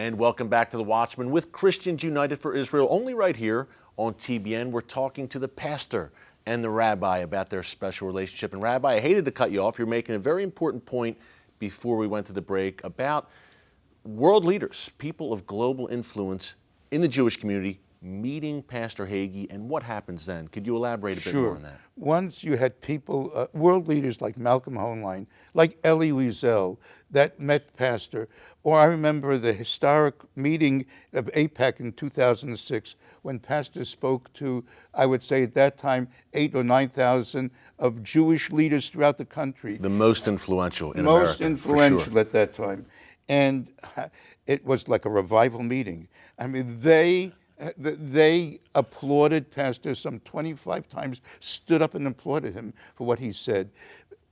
And welcome back to The Watchman with Christians United for Israel. Only right here on TBN, we're talking to the pastor and the rabbi about their special relationship. And Rabbi, I hated to cut you off. You're making a very important point before we went to the break about world leaders, people of global influence in the Jewish community, meeting Pastor Hagee, and what happens then? Could you elaborate a bit more on that? Once you had people, world leaders like Malcolm Hoenlein, like Elie Wiesel, that met Pastor, or I remember the historic meeting of AIPAC in 2006 when Pastor spoke to, I would say at that time, 8,000 or 9,000 of Jewish leaders throughout the country. The most influential in America. Most influential for sure. at that time. And it was like a revival meeting. I mean, they applauded Pastor some 25 times, stood up and applauded him for what he said.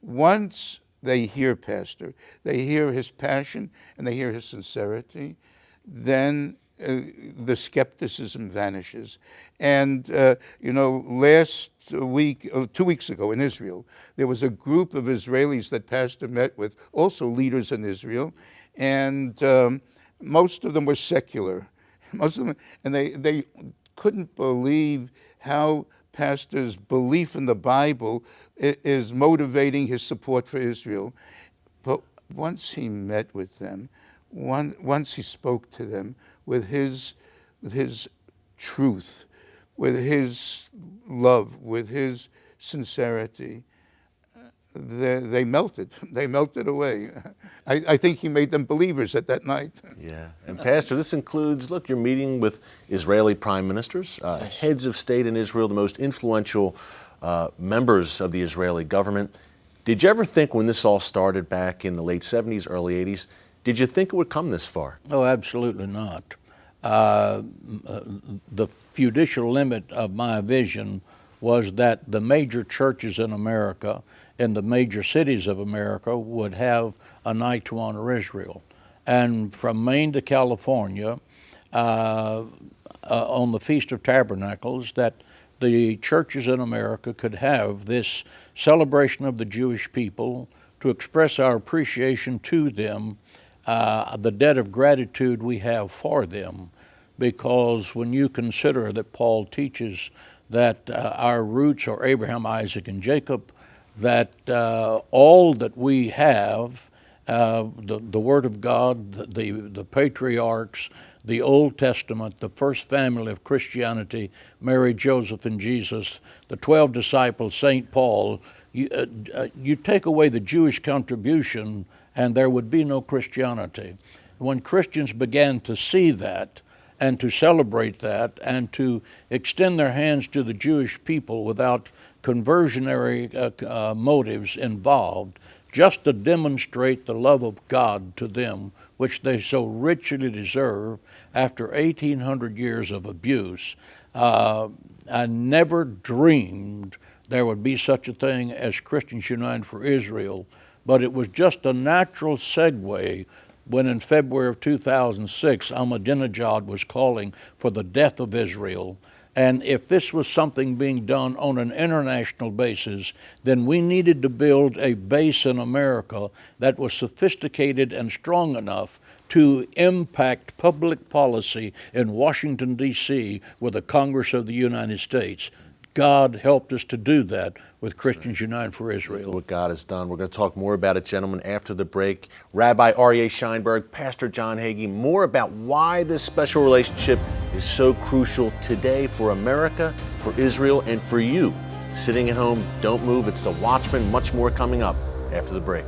Once they hear Pastor, they hear his passion and they hear his sincerity, then the skepticism vanishes. And, last week, 2 weeks ago in Israel, there was a group of Israelis that Pastor met with, also leaders in Israel, and most of them were secular. Most of them, and they couldn't believe how Pastor's belief in the Bible is motivating his support for Israel. But once he met with them, once he spoke to them with his truth, with his love, with his sincerity, they melted. They melted away. I think he made them believers at that night. Yeah, and Pastor, this includes, look, you're meeting with Israeli prime ministers, heads of state in Israel, the most influential members of the Israeli government. Did you ever think when this all started back in the late 70s, early 80s, did you think it would come this far? Oh, absolutely not. The judicial limit of my vision was that the major churches in America and the major cities of America would have a night to honor Israel. And from Maine to California, on the Feast of Tabernacles, that the churches in America could have this celebration of the Jewish people to express our appreciation to them, the debt of gratitude we have for them. Because when you consider that Paul teaches that our roots are Abraham, Isaac, and Jacob, that all that we have, the Word of God, the patriarchs, the Old Testament, the first family of Christianity, Mary, Joseph, and Jesus, the 12 disciples, St. Paul, you take away the Jewish contribution and there would be no Christianity. When Christians began to see that, and to celebrate that, and to extend their hands to the Jewish people without conversionary motives involved, just to demonstrate the love of God to them, which they so richly deserve after 1,800 years of abuse. I never dreamed there would be such a thing as Christians United for Israel, but it was just a natural segue when in February of 2006, Ahmadinejad was calling for the death of Israel. And if this was something being done on an international basis, then we needed to build a base in America that was sophisticated and strong enough to impact public policy in Washington, D.C. with the Congress of the United States. God helped us to do that with Christians United for Israel. What God has done. We're going to talk more about it, gentlemen, after the break. Rabbi Aryeh Scheinberg, Pastor John Hagee, more about why this special relationship is so crucial today for America, for Israel, and for you. Sitting at home, don't move. It's The Watchman. Much more coming up after the break.